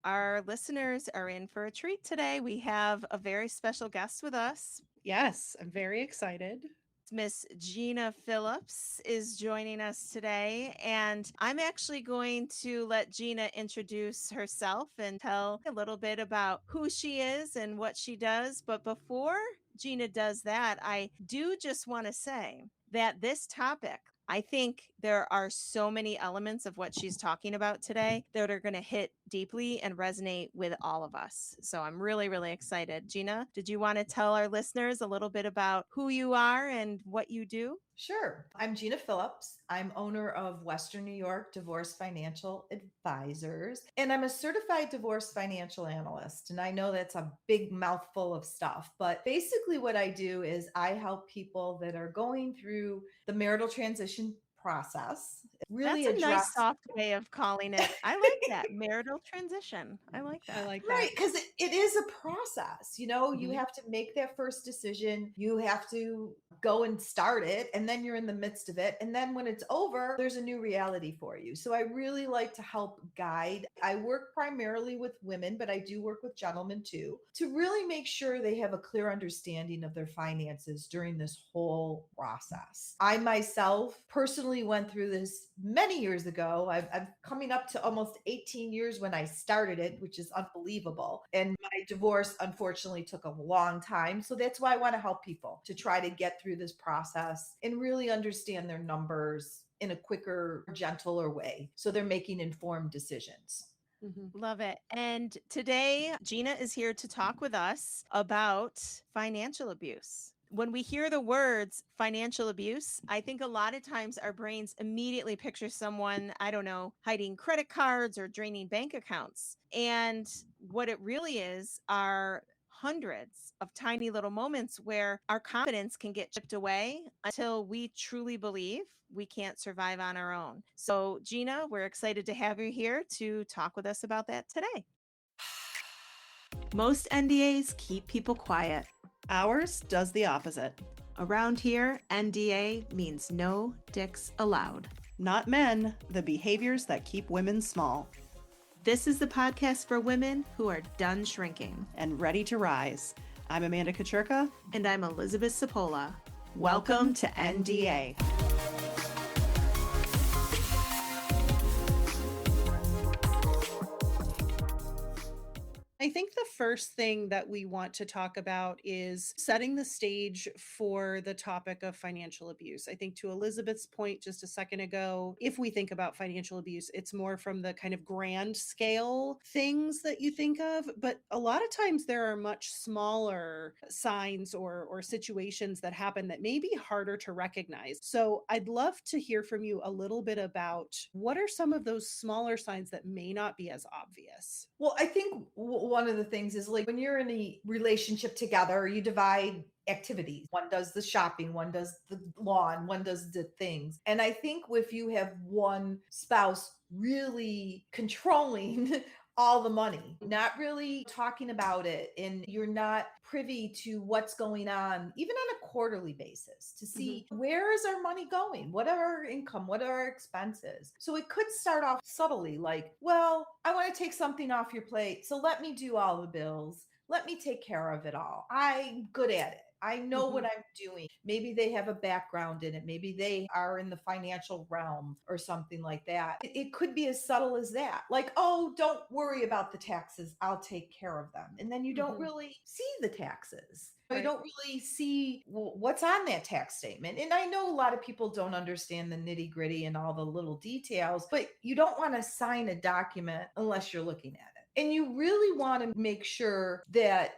Our listeners are in for a treat today. We have a very special guest with us. Yes, I'm very excited. Miss Gina Phillips is joining us today, and I'm actually going to let Gina introduce herself and tell a little bit about who she is and what she does. But before Gina does that, I do just want to say that this topic, I think there are so many elements of what she's talking about today that are going to hit deeply and resonate with all of us. So I'm really, really excited. Gina, did you want to tell our listeners a little bit about who you are and what you do? Sure. I'm Gina Phillips. I'm owner of Western New York Divorce Financial Advisors, and I'm a certified divorce financial analyst. And I know that's a big mouthful of stuff, but basically, what I do is I help people that are going through the marital transition process That's really a nice address. soft way of calling it. I like that. Marital transition. I like I that. like Right, that. because it is a process. You Mhm. have to make that first decision. You have to go and start it, and then you're in the midst of it. And then when it's over, there's a new reality for you. So I really like to help guide. I work primarily with women, but I do work with gentlemen too, to really make sure they have a clear understanding of their finances during this whole process. I myself personally went through this many years ago. I'm coming up to almost 18 years when I started it, which is unbelievable. And my divorce, unfortunately, took a long time. So that's why I want to help people to try to get through this process and really understand their numbers in a quicker, gentler way. So they're making informed decisions. Mhm. Love it. And today, Gina is here to talk with us about financial abuse. When we hear the words financial abuse, I think a lot of times our brains immediately picture someone, I don't know, hiding credit cards or draining bank accounts. And what it really is are hundreds of tiny little moments where our confidence can get chipped away until we truly believe we can't survive on our own. So, Gina, we're excited to have you here to talk with us about that today. Most NDAs keep people quiet. Ours does the opposite. Around here, NDA means no dicks allowed. Not men, the behaviors that keep women small This is the podcast for women who are done shrinking. and ready to rise. I'm Amanda Kacherka. And I'm Elizabeth Sapola. Welcome to NDA. I think the first thing that we want to talk about is setting the stage for the topic of financial abuse. I think to Elizabeth's point just a second ago, if we think about financial abuse, it's more from the kind of grand scale things that you think of. But a lot of times there are much smaller signs or situations that happen that may be harder to recognize. So I'd love to hear from you a little bit about what are some of those smaller signs that may not be as obvious. Well, I think one of the things is like when you're in a relationship together, you divide activities. One does the shopping, one does the lawn, one does the things. And I think if you have one spouse really controlling all the money, not really talking about it, and you're not privy to what's going on, even on a quarterly basis, to see where is our money going? What are our income? What are our expenses? So it could start off subtly like, well, I want to take something off your plate. So let me do all the bills. Let me take care of it all. I'm good at it. I know what I'm doing. Maybe they have a background in it. Maybe they are in the financial realm or something like that. It could be as subtle as that. Like, oh, don't worry about the taxes. I'll take care of them. And then you don't really see the taxes. You Right. don't really see what's on that tax statement. And I know a lot of people don't understand the nitty gritty and all the little details, but you don't want to sign a document unless you're looking at it. And you really want to make sure that,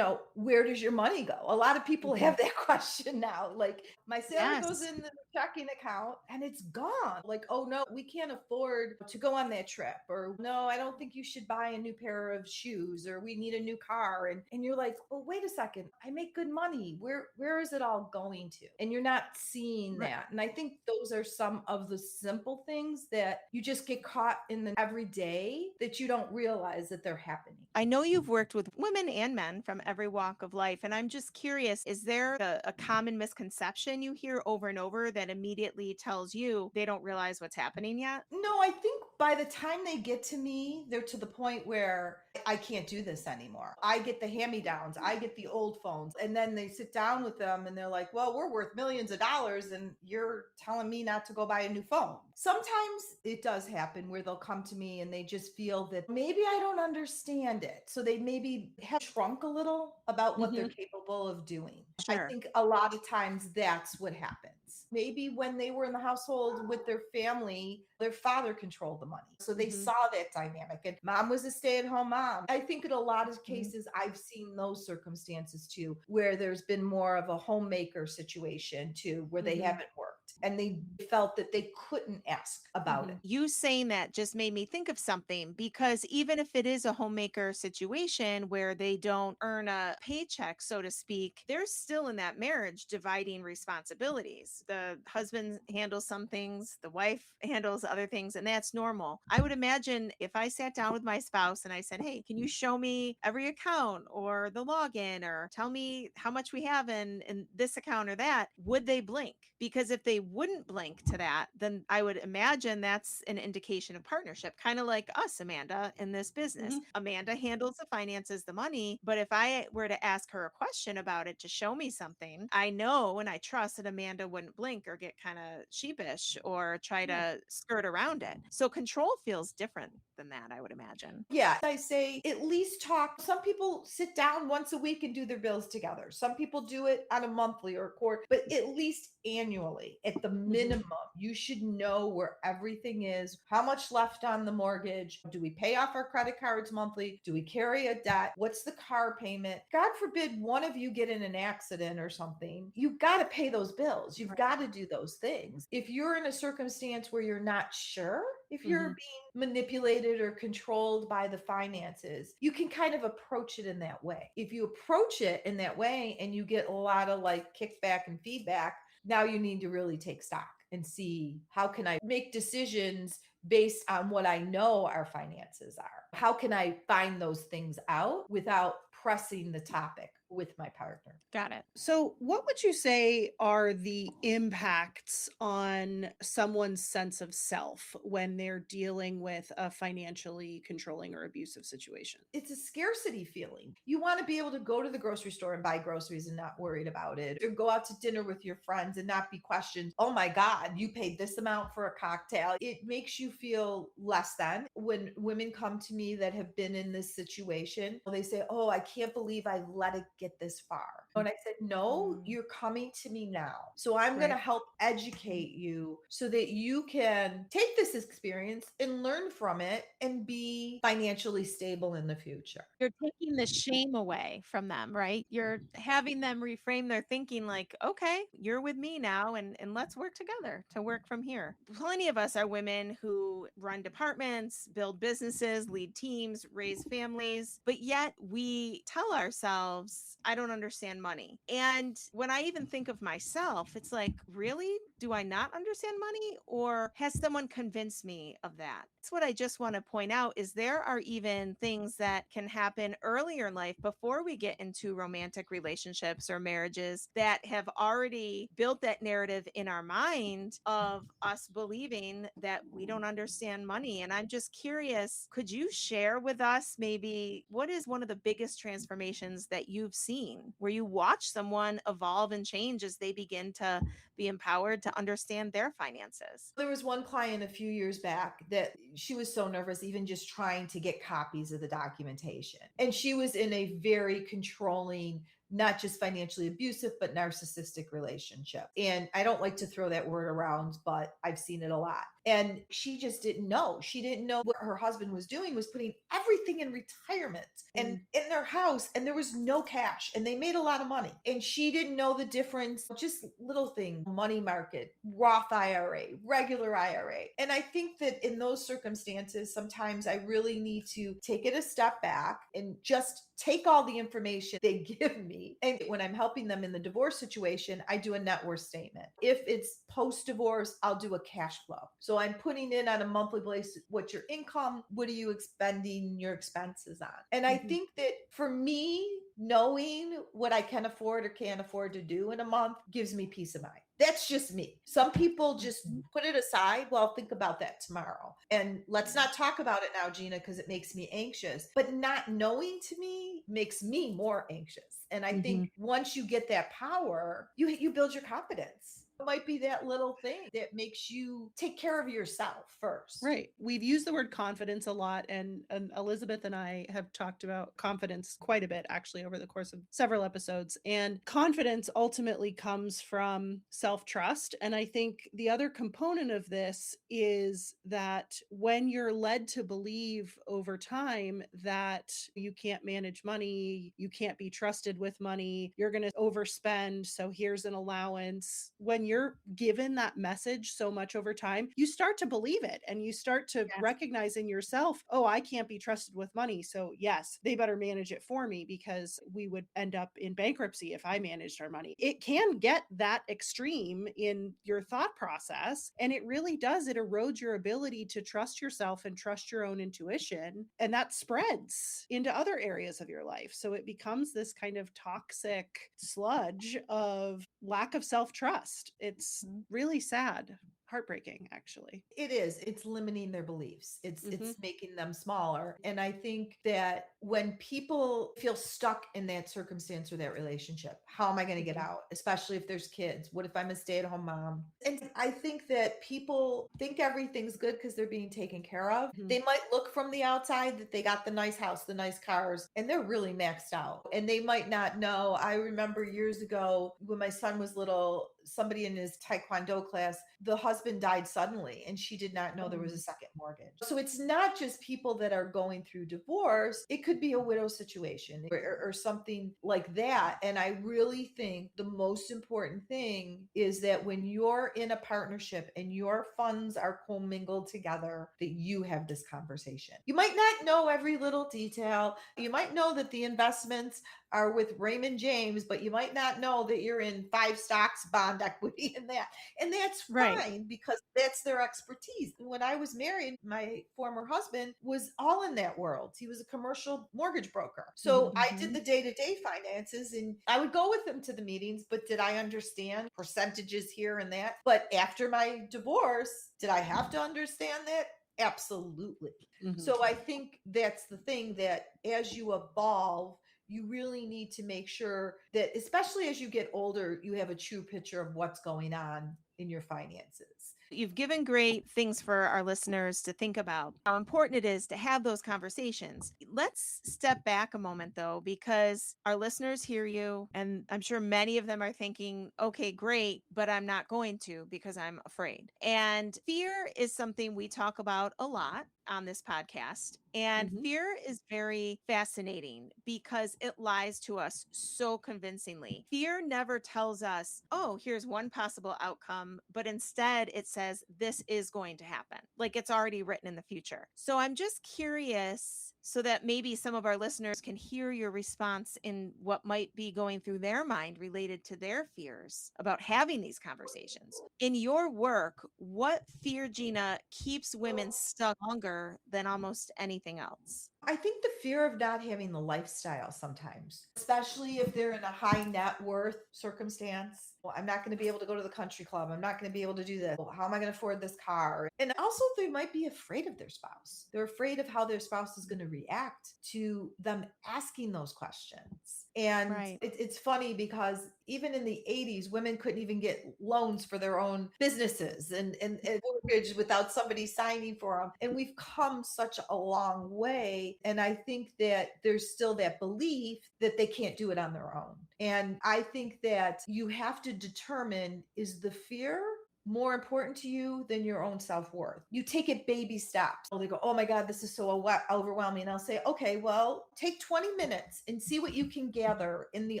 where does your money go? A lot of people have that question now. Like, my salary goes Yes. in the checking account and it's gone. Like, oh no, we can't afford to go on that trip. Or no, I don't think you should buy a new pair of shoes, or we need a new car. And you're like, well, wait a second. I make good money. Where is it all going to? And you're not seeing Right. that. And I think those are some of the simple things that you just get caught in the everyday that you don't realize that they're happening. I know you've worked with women and men from every walk of life, and I'm just curious, is there a common misconception you hear over and over that immediately tells you they don't realize what's happening yet? No, I think by the time they get to me, they're to the point where I can't do this anymore. I get the hand-me-downs. I get the old phones. And then they sit down with them and they're like, well, we're worth millions of dollars and you're telling me not to go buy a new phone. Sometimes it does happen where they'll come to me and they just feel that maybe I don't understand it. So they maybe have shrunk a little about what they're capable of doing. I Sure. think a lot of times that's what happens. Maybe when they were in the household with their family, their father controlled the money. So they saw that dynamic and mom was a stay-at-home mom. I think in a lot of cases, I've seen those circumstances too, where there's been more of a homemaker situation too, where they haven't worked and they felt that they couldn't ask about it. You saying that just made me think of something, because even if it is a homemaker situation where they don't earn a paycheck, so to speak, they're still in that marriage dividing responsibilities. The husband handles some things, the wife handles other things, and that's normal. I would imagine if I sat down with my spouse and I said, hey, can you show me every account or the login, or tell me how much we have in this account or that, would they blink? Because if they wouldn't blink to that, then I would imagine that's an indication of partnership, kind of like us, Amanda, in this business. Amanda handles the finances, the money. But if I were to ask her a question about it to show me something, I know and I trust that Amanda wouldn't blink or get kind of sheepish or try to skirt around it. So control feels different than that, I would imagine. Yeah, I say at least talk. Some people sit down once a week and do their bills together. Some people do it on a monthly or quarter, but at least annually, at the minimum, you should know where everything is, how much left on the mortgage. Do we pay off our credit cards monthly? Do we carry a debt? What's the car payment? God forbid one of you get in an accident or something. You've got to pay those bills. You've got to do those things. If you're in a circumstance where you're not sure if you're being manipulated or controlled by the finances, you can kind of approach it in that way. If you approach it in that way and you get a lot of like kickback and feedback, now you need to really take stock and see, how can I make decisions based on what I know our finances are? How can I find those things out without pressing the topic with my partner? Got it. So, what would you say are the impacts on someone's sense of self when they're dealing with a financially controlling or abusive situation? It's a scarcity feeling. You want to be able to go to the grocery store and buy groceries and not worried about it, or go out to dinner with your friends and not be questioned. Oh my God, you paid this amount for a cocktail. It makes you feel less than. When women come to me that have been in this situation, they say, oh, I can't believe I let it get this far. And I said, no, you're coming to me now. So I'm going to help educate you so that you can take this experience and learn from it and be financially stable in the future. You're taking the shame away from them, right? You're having them reframe their thinking like, okay, you're with me now, and let's work together to work from here. Plenty of us are women who run departments, build businesses, lead teams, raise families, but yet we tell ourselves, I don't understand money. And when I even think of myself, it's like, really? Do I not understand money? Or has someone convinced me of that? That's what I just want to point out, is there are even things that can happen earlier in life before we get into romantic relationships or marriages that have already built that narrative in our mind of us believing that we don't understand money. And I'm just curious, could you share with us maybe what is one of the biggest transformations that you've seen where you watch someone evolve and change as they begin to be empowered to understand their finances? There was one client a few years back that she was so nervous, even just trying to get copies of the documentation. And she was in a very controlling, not just financially abusive, but narcissistic relationship. And I don't like to throw that word around, but I've seen it a lot. And she just didn't know. She didn't know what her husband was doing, was putting everything in retirement and in their house, and there was no cash, and they made a lot of money. And she didn't know the difference, just little things, money market, Roth IRA, regular IRA. And I think that in those circumstances, sometimes I really need to take it a step back and just take all the information they give me. And when I'm helping them in the divorce situation, I do a net worth statement. If it's post-divorce, I'll do a cash flow. So I'm putting in on a monthly basis, what's your income? What are you expending your expenses on? And I think that for me, knowing what I can afford or can't afford to do in a month gives me peace of mind. That's just me. Some people just Mhm. put it aside. Well, think about that tomorrow. And let's not talk about it now, Gina, because it makes me anxious. But not knowing to me makes me more anxious. And I Mhm. think once you get that power, you build your confidence. It might be that little thing that makes you take care of yourself first. Right. We've used the word confidence a lot, and Elizabeth and I have talked about confidence quite a bit actually over the course of several episodes. And confidence ultimately comes from self trust. And I think the other component of this is that when you're led to believe over time that you can't manage money, you can't be trusted with money, you're going to overspend, so here's an allowance. When you're given that message so much over time, you start to believe it and you start to Yes. recognize in yourself, oh, I can't be trusted with money. So, yes, they better manage it for me because we would end up in bankruptcy if I managed our money. It can get that extreme in your thought process. And it really does. It erodes your ability to trust yourself and trust your own intuition. And that spreads into other areas of your life. So it becomes this kind of toxic sludge of lack of self trust. It's Mhm. really sad, heartbreaking, actually. It is. It's limiting their beliefs. It's Mhm. it's making them smaller. And I think that when people feel stuck in that circumstance or that relationship, how am I going to get Mhm. out? Especially if there's kids. What if I'm a stay-at-home mom? And I think that people think everything's good because they're being taken care of. Mhm. They might look from the outside that they got the nice house, the nice cars, and they're really maxed out. And they might not know. I remember years ago when my son was little, somebody in his taekwondo class, the husband died suddenly and she did not know there was a second mortgage. So it's not just people that are going through divorce, it could be a widow situation or something like that. And I really think the most important thing is that when you're in a partnership and your funds are commingled together, that you have this conversation. You might not know every little detail. You might know that the investments are with Raymond James, but you might not know that you're in 5 stocks, bond equity, and that. And that's Right. fine because that's their expertise. When I was married, my former husband was all in that world. He was a commercial mortgage broker. So Mhm. I did Mhm. the day to day finances and I would go with him to the meetings, but did I understand percentages here and that? But after my divorce, did I have to understand that? Absolutely. Mhm. So I think that's the thing that as you evolve, you really need to make sure that, especially as you get older, you have a true picture of what's going on in your finances. You've given great things for our listeners to think about, how important it is to have those conversations. Let's step back a moment, though, because our listeners hear you, and I'm sure many of them are thinking, okay, great, but I'm not going to because I'm afraid. And fear is something we talk about a lot on this podcast. And Mhm. fear is very fascinating because it lies to us so convincingly. Fear never tells us, oh, here's one possible outcome, but instead it says this is going to happen. Like it's already written in the future. So I'm just curious so that maybe some of our listeners can hear your response in what might be going through their mind related to their fears about having these conversations. In your work, what fear, Gina, keeps women stuck longer than almost anything else? I think the fear of not having the lifestyle sometimes, especially if they're in a high net worth circumstance. Well, I'm not going to be able to go to the country club. I'm not going to be able to do this. Well, how am I going to afford this car? And also, they might be afraid of their spouse. They're afraid of how their spouse is going to react to them asking those questions. And Right. it's funny because even in the 80s, women couldn't even get loans for their own businesses and mortgage without somebody signing for them. And we've come such a long way. And I think that there's still that belief that they can't do it on their own. And I think that you have to determine, is the fear more important to you than your own self-worth? You take it baby steps. They go, oh my God, this is so overwhelming. And I'll say, okay, well, take 20 minutes and see what you can gather in the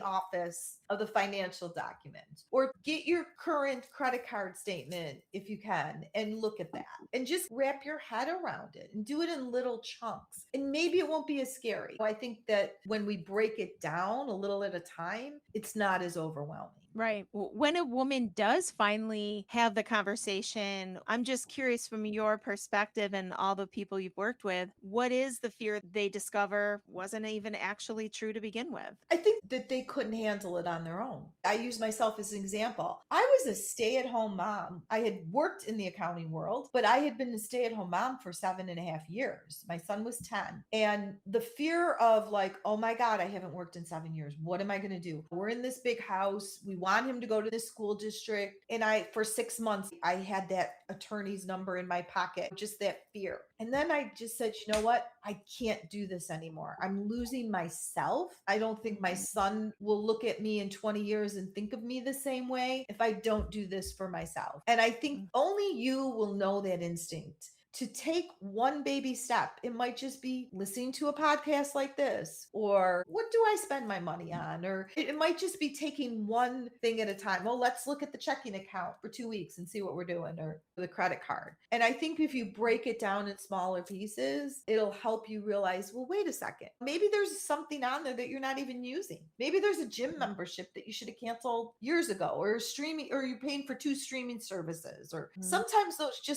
office of the financial document, or get your current credit card statement if you can and look at that and just wrap your head around it and do it in little chunks. And maybe it won't be as scary. I think that when we break it down a little at a time, it's not as overwhelming. Right. When a woman does finally have the conversation, I'm just curious from your perspective and all the people you've worked with, what is the fear they discover wasn't even actually true to begin with? I think that they couldn't handle it on their own. I use myself as an example. I was a stay at home mom. I had worked in the accounting world, but I had been a stay at home mom for 7.5 years. My son was 10. And the fear of like, oh my God, I haven't worked in 7 years. What am I going to do? We're in this big house. We want him to go to this school district. And for 6 months, I had that attorney's number in my pocket, just that fear. And then I just said, you know what? I can't do this anymore. I'm losing myself. I don't think my son will look at me in 20 years and think of me the same way if I don't do this for myself. And I think only you will know that instinct to take one baby step. It might just be listening to a podcast like this, or what do I spend my money on? Or it might just be taking one thing at a time. Well, let's look at the checking account for 2 weeks and see what we're doing, or the credit card. And I think if you break it down in smaller pieces, it'll help you realize, well, wait a second. Maybe there's something on there that you're not even using. Maybe there's a gym membership that you should have canceled years ago, or streaming, or you're paying for 2 streaming services, or sometimes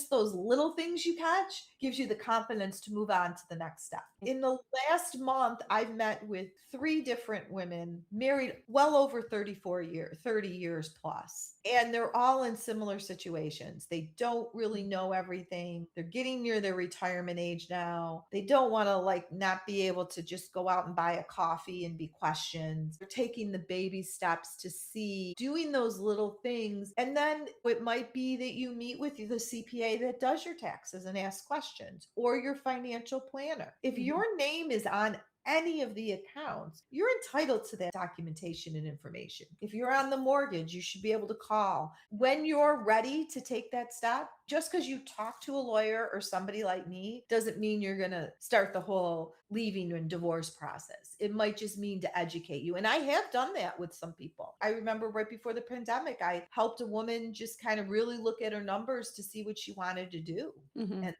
those little things you catch gives you the confidence to move on to the next step. In the last month, I've met with 3 different women married well over 30 years plus. And they're all in similar situations. They don't really know everything. They're getting near their retirement age now. They don't want to like not be able to just go out and buy a coffee and be questioned. They're taking the baby steps to see, doing those little things. And then it might be that you meet with the CPA that does your taxes and asks questions, or your financial planner. If your name is on any of the accounts, you're entitled to that documentation and information. If you're on the mortgage, you should be able to call. When you're ready to take that step, just because you talk to a lawyer or somebody like me doesn't mean you're going to start the whole leaving and divorce process. It might just mean to educate you. And I have done that with some people. I remember right before the pandemic, I helped a woman just kind of really look at her numbers to see what she wanted to do.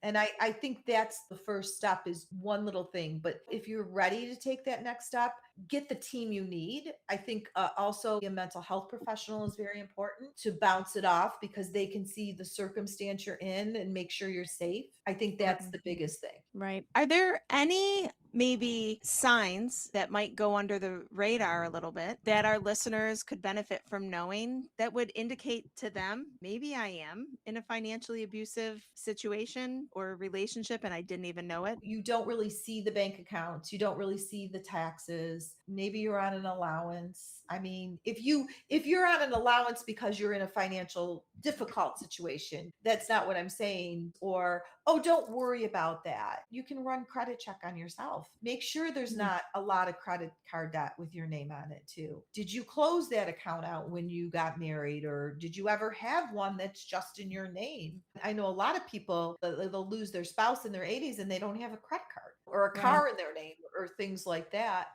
And I think that's the first step, is one little thing. But if you're ready to take that next step, get the team you need. I think also a mental health professional is very important to bounce it off, because they can see the circumstance you're in and make sure you're safe. I think that's the biggest thing. Right. Are there any maybe signs that might go under the radar a little bit that our listeners could benefit from knowing, that would indicate to them, maybe I am in a financially abusive situation or relationship and I didn't even know it? You don't really see the bank accounts, you don't really see the taxes. Maybe you're on an allowance. I mean, if you're on an allowance because you're in a financial difficult situation, that's not what I'm saying. Or, oh, don't worry about that. You can run credit check on yourself. Make sure there's not a lot of credit card debt with your name on it too. Did you close that account out when you got married, or did you ever have one that's just in your name? I know a lot of people, they'll lose their spouse in their 80s and they don't have a credit card or a car in their name, or things like that.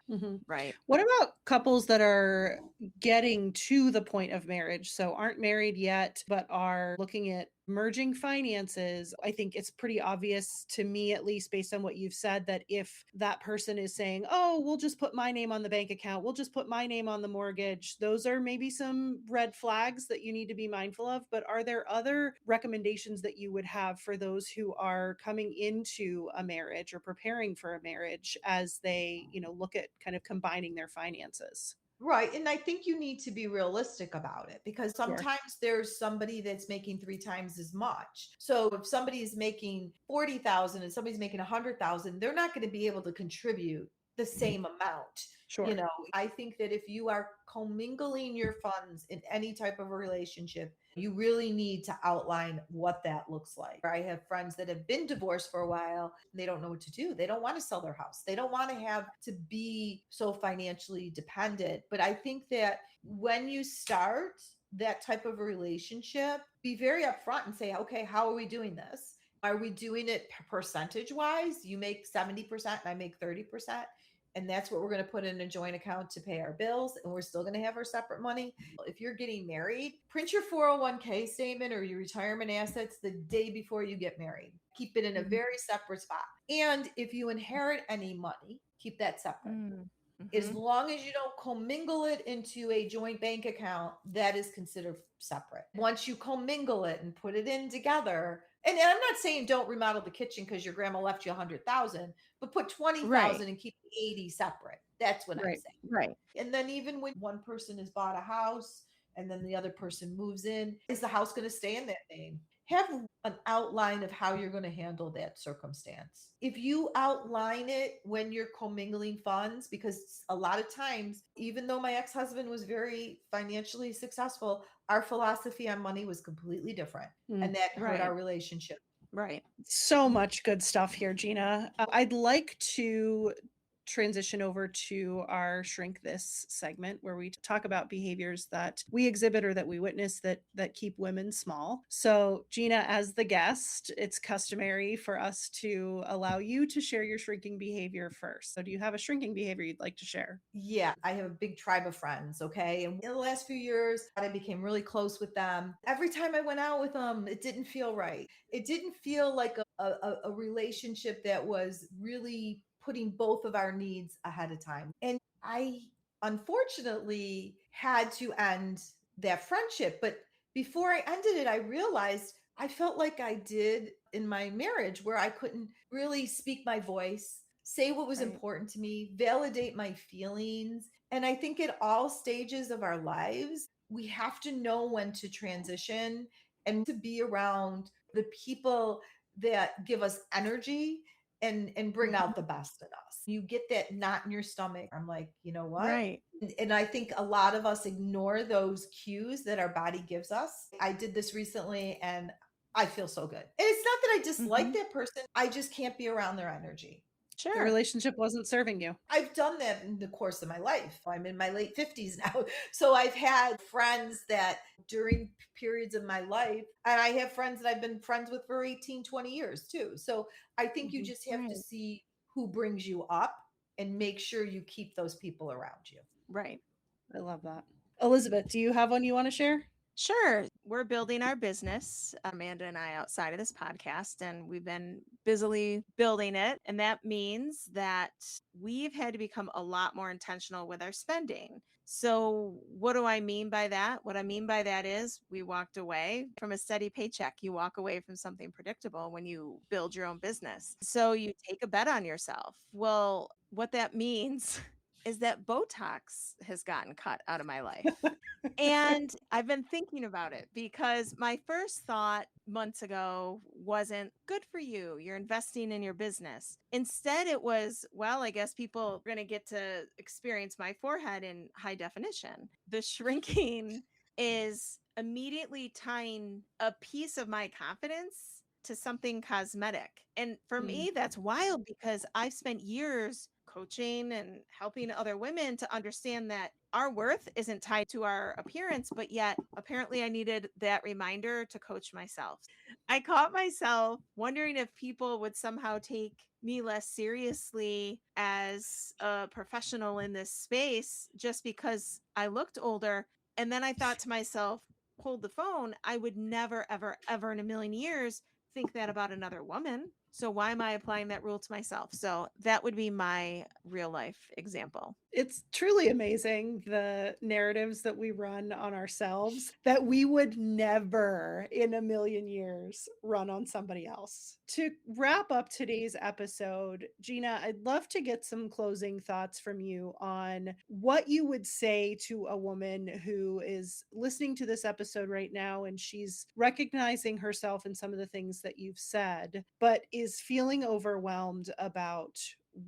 Right. What about couples that are getting to the point of marriage, so aren't married yet, but are looking at merging finances? I think it's pretty obvious to me, at least based on what you've said, that if that person is saying, oh, we'll just put my name on the bank account, we'll just put my name on the mortgage, those are maybe some red flags that you need to be mindful of. But are there other recommendations that you would have for those who are coming into a marriage or preparing for a marriage, as they, look at kind of combining their finances? Right. And I think you need to be realistic about it, because Sure. sometimes there's somebody that's making 3 times as much. So if somebody is making 40,000 and somebody's making 100,000, they're not going to be able to contribute the same amount. Sure. I think that if you are commingling your funds in any type of a relationship, you really need to outline what that looks like. I have friends that have been divorced for a while. They don't know what to do. They don't want to sell their house. They don't want to have to be so financially dependent. But I think that when you start that type of a relationship, be very upfront and say, okay, how are we doing this? Are we doing it percentage wise? You make 70% and I make 30%. And that's what we're going to put in a joint account to pay our bills. And we're still going to have our separate money. If you're getting married, print your 401k statement or your retirement assets the day before you get married. Keep it in a very separate spot. And if you inherit any money, keep that separate. As Mhm. long as you don't commingle it into a joint bank account, that is considered separate. Once you commingle it and put it in together, and I'm not saying don't remodel the kitchen because your grandma left you 100,000, but put Right. 20,000 and keep 80 separate. That's what I'm Right. saying. Right. And then even when one person has bought a house and then the other person moves in, is the house going to stay in that name? Have an outline of how you're going to handle that circumstance. If you outline it when you're commingling funds, because a lot of times, even though my ex-husband was very financially successful, our philosophy on money was completely different. And that hurt Right. our relationship. Right. So much good stuff here, Gina. I'd like to transition over to our shrink this segment where we talk about behaviors that we exhibit or that we witness that keep women small. So, Gina, as the guest, it's customary for us to allow you to share your shrinking behavior first. So, do you have a shrinking behavior you'd like to share? Yeah, I have a big tribe of friends. Okay. And in the last few years, I became really close with them. Every time I went out with them, it didn't feel right. It didn't feel like a relationship that was really putting both of our needs ahead of time. And I unfortunately had to end that friendship. But before I ended it, I realized I felt like I did in my marriage where I couldn't really speak my voice, say what was Right. important to me, validate my feelings. And I think at all stages of our lives, we have to know when to transition and to be around the people that give us energy and bring Mhm. out the best in us. You get that knot in your stomach. I'm like, you know what? Right. And I think a lot of us ignore those cues that our body gives us. I did this recently and I feel so good. And it's not that I dislike Mhm. that person, I just can't be around their energy. The Sure. relationship wasn't serving you. I've done that in the course of my life. I'm in my late 50s now. So I've had friends that during periods of my life, and I have friends that I've been friends with for 18, 20 years too. So I think you Mhm. just have to Right. see who brings you up and make sure you keep those people around you. Right. I love that. Elizabeth, do you have one you want to share? Sure. We're building our business, Amanda and I, outside of this podcast, and we've been busily building it. And that means that we've had to become a lot more intentional with our spending. So, what do I mean by that? What I mean by that is we walked away from a steady paycheck. You walk away from something predictable when you build your own business. So, you take a bet on yourself. Well, what that means is that Botox has gotten cut out of my life. And I've been thinking about it because my first thought months ago wasn't good for you. You're investing in your business. Instead, it was, well, I guess people are going to get to experience my forehead in high definition. The shrinking is immediately tying a piece of my confidence to something cosmetic. And for Mm. me, that's wild because I've spent years coaching and helping other women to understand that our worth isn't tied to our appearance, but yet apparently I needed that reminder to coach myself. I caught myself wondering if people would somehow take me less seriously as a professional in this space just because I looked older. And then I thought to myself, hold the phone. I would never, ever, ever in a million years think that about another woman. So why am I applying that rule to myself? So that would be my real life example. It's truly amazing the narratives that we run on ourselves that we would never in a million years run on somebody else. To wrap up today's episode, Gina, I'd love to get some closing thoughts from you on what you would say to a woman who is listening to this episode right now and she's recognizing herself in some of the things that you've said, but is feeling overwhelmed about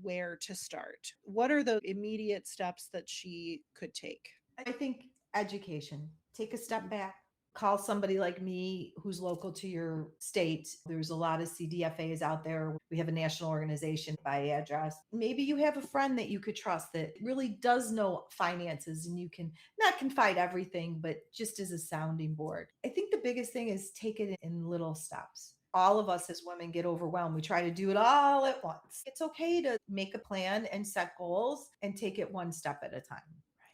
where to start. What are the immediate steps that she could take? I think education. Take a step back. Call somebody like me who's local to your state. There's a lot of CDFAs out there. We have a national organization by address. Maybe you have a friend that you could trust that really does know finances and you can not confide everything, but just as a sounding board. I think the biggest thing is take it in little steps. All of us as women get overwhelmed. We try to do it all at once. It's okay to make a plan and set goals and take it one step at a time.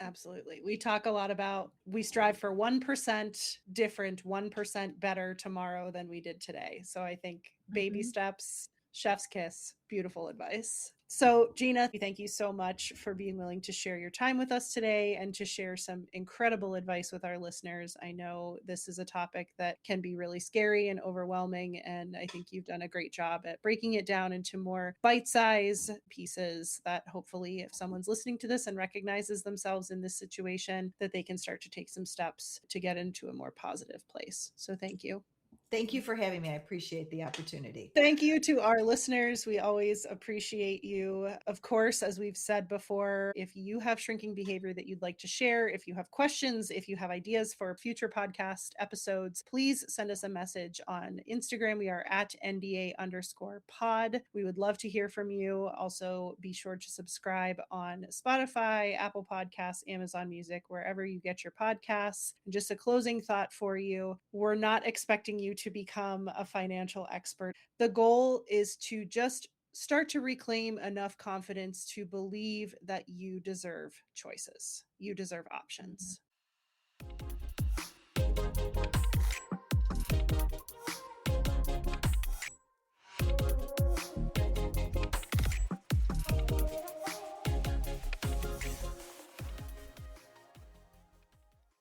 Absolutely. We talk a lot about we strive for 1% different, 1% better tomorrow than we did today. So I think baby Mhm. steps, chef's kiss, beautiful advice. So, Gina, thank you so much for being willing to share your time with us today and to share some incredible advice with our listeners. I know this is a topic that can be really scary and overwhelming, and I think you've done a great job at breaking it down into more bite-sized pieces that hopefully, if someone's listening to this and recognizes themselves in this situation, that they can start to take some steps to get into a more positive place. So, thank you. Thank you for having me. I appreciate the opportunity. Thank you to our listeners. We always appreciate you. Of course, as we've said before, if you have shrinking behavior that you'd like to share, if you have questions, if you have ideas for future podcast episodes, please send us a message on Instagram. We are at NDA_pod. We would love to hear from you. Also, be sure to subscribe on Spotify, Apple Podcasts, Amazon Music, wherever you get your podcasts. And just a closing thought for you. We're not expecting you to become a financial expert. The goal is to just start to reclaim enough confidence to believe that you deserve choices. You deserve options.